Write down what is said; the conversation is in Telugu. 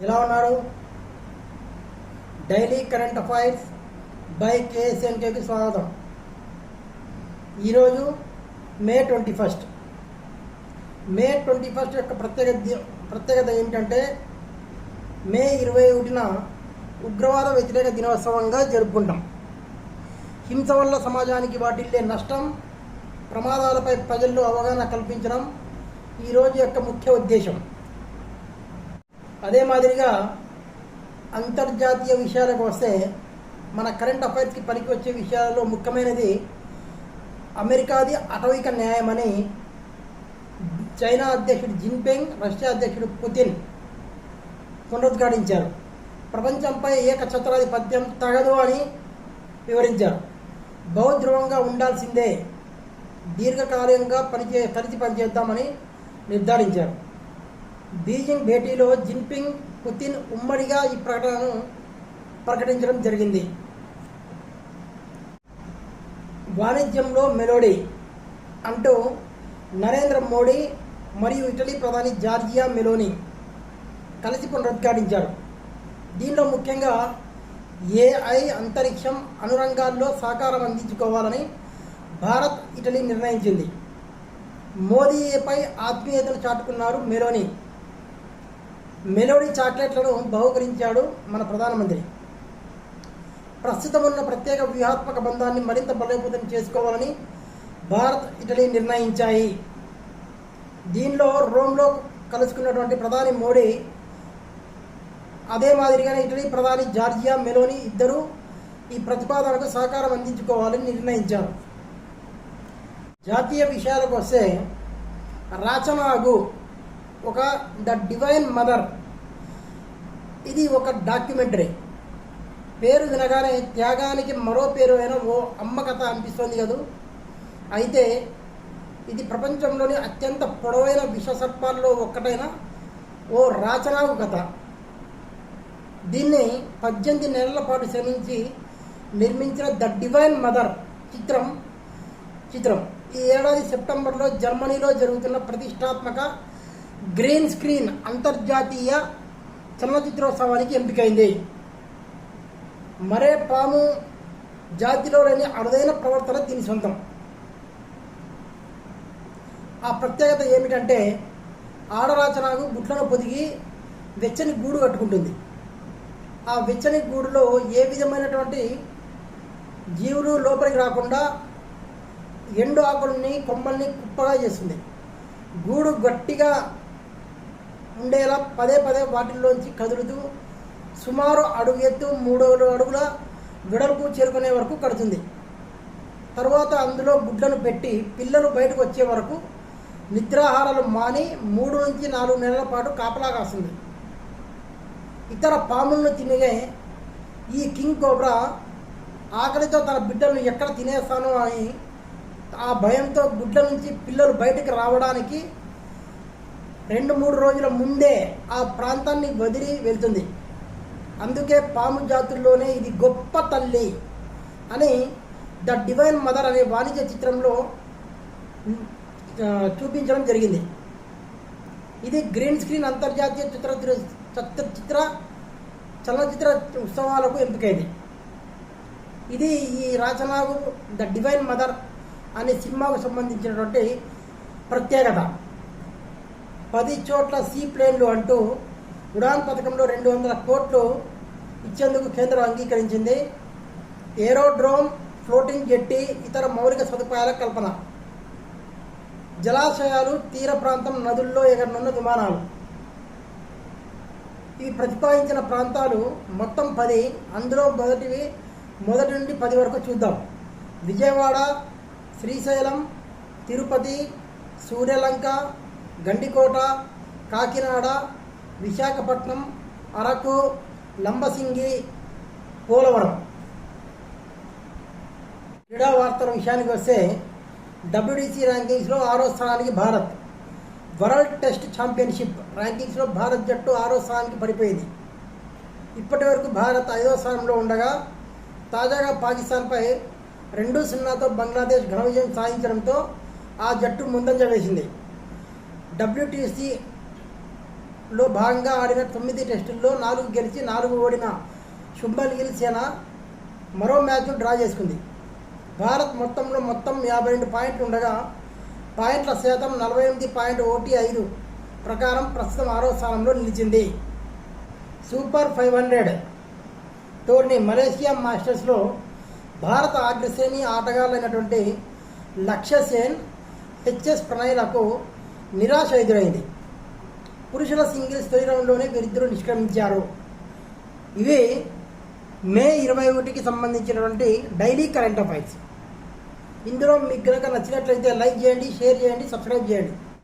ఎలా ఉన్నారు? డైలీ కరెంట్ అఫైర్స్ బై కేఎస్ఎన్కేకి స్వాగతం. ఈరోజు మే 21. మే 21 యొక్క ప్రత్యేకత ఏమిటంటే మే 21న ఉగ్రవాద వ్యతిరేక దినోత్సవంగా జరుపుకుంటాం. హింస వల్ల సమాజానికి వాటిల్లే నష్టం, ప్రమాదాలపై ప్రజల్లో అవగాహన కల్పించడం ఈరోజు యొక్క ముఖ్య ఉద్దేశం. అదే మాదిరిగా అంతర్జాతీయ విషయాలకు వస్తే మన కరెంట్ అఫైర్స్కి పనికి వచ్చే విషయాలలో ముఖ్యమైనది అమెరికాది అటవిక న్యాయమని చైనా అధ్యక్షుడు జిన్పింగ్, రష్యా అధ్యక్షుడు పుతిన్ పునరుద్ఘాటించారు. ప్రపంచంపై ఏకఛత్రాధిపత్యం తగదు అని వివరించారు. బహుధ్రువంగా ఉండాల్సిందే, దీర్ఘకాలికంగా కలిసి పనిచేద్దామని నిర్ధారించారు. బీజింగ్ భేటీలో జిన్పింగ్, పుతిన్ ఉమ్మడిగా ఈ ప్రకటనను ప్రకటించడం జరిగింది. వాణిజ్యంలో మెలోడీ అంటూ నరేంద్ర మోడీ మరియు ఇటలీ ప్రధాని జార్జియా మెలోనీ కలిసి పునరుద్ఘాటించారు. దీనిలో ముఖ్యంగా ఏఐ, అంతరిక్షం, అనురంగాల్లో సహకారం అందించుకోవాలని భారత్, ఇటలీ నిర్ణయించింది. మోదీపై ఆత్మీయతను చాటుకున్నారు మెలోనీ. మెలోడీ చాక్లెట్లను బహుకరించాడు మన ప్రధానమంత్రి. ప్రస్తుతం ఉన్న ప్రత్యేక వ్యూహాత్మక బంధాన్ని మరింత బలోపేతం చేసుకోవాలని భారత్, ఇటలీ నిర్ణయించాయి. దీనిలో రోమ్లో కలుసుకున్నటువంటి ప్రధాని మోడీ, అదే మాదిరిగానే ఇటలీ ప్రధాని జార్జియా మెలోనీ ఇద్దరూ ఈ ప్రతిపాదనకు సహకారం అందించుకోవాలని నిర్ణయించారు. జాతీయ విషయాలకు వస్తే రాచనాగు ఒక ద డివైన్ మదర్, ఇది ఒక డాక్యుమెంటరీ. పేరు వినగానే త్యాగానికి మరో పేరు అయిన ఓ అమ్మ కథ అనిపిస్తుంది కదా. అయితే ఇది ప్రపంచంలోని అత్యంత పొడవైన విషసర్పాల్లో ఒక్కటైన ఓ రాచనాగు కథ. దీన్ని 18 నెలల పాటు శ్రమించి నిర్మించిన ద డివైన్ మదర్ చిత్రం ఈ ఏడాది సెప్టెంబర్లో జర్మనీలో జరుగుతున్న ప్రతిష్టాత్మక గ్రీన్ స్క్రీన్ అంతర్జాతీయ చలనచిత్రోత్సవానికి ఎంపికైంది. మరే పాము జాతిలో లేని అరుదైన ప్రవర్తన దీని సొంతం. ఆ ప్రత్యేకత ఏమిటంటే ఆడరాచనాగు గుడ్లను పొదిగి వెచ్చని గూడు కట్టుకుంటుంది. ఆ వెచ్చని గూడులో ఏ విధమైనటువంటి జీవులు లోపలికి రాకుండా ఎండు ఆకుల్ని, కొమ్మల్ని కుప్పగా చేస్తుంది. గూడు గట్టిగా ఉండేలా పదే వాటిల్లోంచి కదులుతూ సుమారు అడుగు ఎత్తు 3 అడుగుల వెడల్పు చేరుకునే వరకు కడుతుంది. తర్వాత అందులో గుడ్లను పెట్టి పిల్లలు బయటకు వచ్చే వరకు నిద్రాహారాలు మాని 3 నుంచి 4 నెలల పాటు కాపలా కాస్తుంది. ఇతర పాములను తినే ఈ కింగ్ కోబ్రా ఆకలితో తన బిడ్డలను ఎక్కడ తినేస్తానో అని ఆ భయంతో గుడ్ల నుంచి పిల్లలు బయటకు రావడానికి 2-3 రోజుల ముందే ఆ ప్రాంతాన్ని వదిలి వెళ్తుంది. అందుకే పాము జాతుల్లోనే ఇది గొప్ప తల్లి అని ద డివైన్ మదర్ అనే వాణిజ్య చిత్రంలో చూపించడం జరిగింది. ఇది గ్రీన్ స్క్రీన్ అంతర్జాతీయ చలనచిత్ర ఉత్సవాలకు ఎంపికైంది. ఇది ఈ రాచనాగు ద డివైన్ మదర్ అనే సినిమాకు సంబంధించినటువంటి ప్రత్యేకత. 10 చోట్ల సీ ప్లేన్లు అంటూ ఉడాన్ పథకంలో 200 కోట్లు ఇచ్చేందుకు కేంద్రం అంగీకరించింది. ఏరోడ్రోమ్, ఫ్లోటింగ్ జెట్టి, ఇతర మౌలిక సదుపాయాల కల్పన, జలాశయాలు, తీర ప్రాంతం, నదుల్లో ఎగరనున్న విమానాలు. ఇవి ప్రతిపాదించిన ప్రాంతాలు మొత్తం 10. అందులో మొదటి నుండి 10 వరకు చూద్దాం. విజయవాడ, శ్రీశైలం, తిరుపతి, సూర్యలంక, గండికోట, కాకినాడ, విశాఖపట్నం, అరకు, లంబసింగి, పోలవరం. క్రీడా వార్తల విషయానికి వస్తే WBC ర్యాంకింగ్స్లో 6వ స్థానానికి భారత్. వరల్డ్ టెస్ట్ ఛాంపియన్షిప్ ర్యాంకింగ్స్లో భారత్ జట్టు 6వ స్థానానికి పడిపోయింది. ఇప్పటి వరకు భారత్ 5వ స్థానంలో ఉండగా తాజాగా పాకిస్తాన్పై 2-0తో బంగ్లాదేశ్ ఘన విజయం సాధించడంతో ఆ జట్టు ముందంజ వేసింది. WTC లో భాగంగా ఆడిన 9 టెస్టుల్లో 4 గెలిచి 4 ఓడిన శుభ్మన్ గిల్ సేన మరో మ్యాచ్ను డ్రా చేసుకుంది. భారత్ మొత్తం 52 పాయింట్లు ఉండగా పాయింట్ల శాతం 48.15 ప్రకారం ప్రస్తుతం 6వ స్థానంలో నిలిచింది. సూపర్ 500 టోర్నీ మలేషియా మాస్టర్స్లో భారత అగ్రశ్రేణి ఆటగాళ్లైనటువంటి లక్ష్య సేన్, హెచ్ఎస్ ప్రణయ్లకు నిరాశ ఎదురైంది. పురుషుల సింగిల్స్ తొలి రౌండ్లోనే వీరిద్దరూ నిష్క్రమించారు. ఇవి మే 21కి సంబంధించినటువంటి డైలీ కరెంట్ అఫైర్స్. ఇందులో మీకు కనుక నచ్చినట్లయితే లైక్ చేయండి, షేర్ చేయండి, సబ్స్క్రైబ్ చేయండి.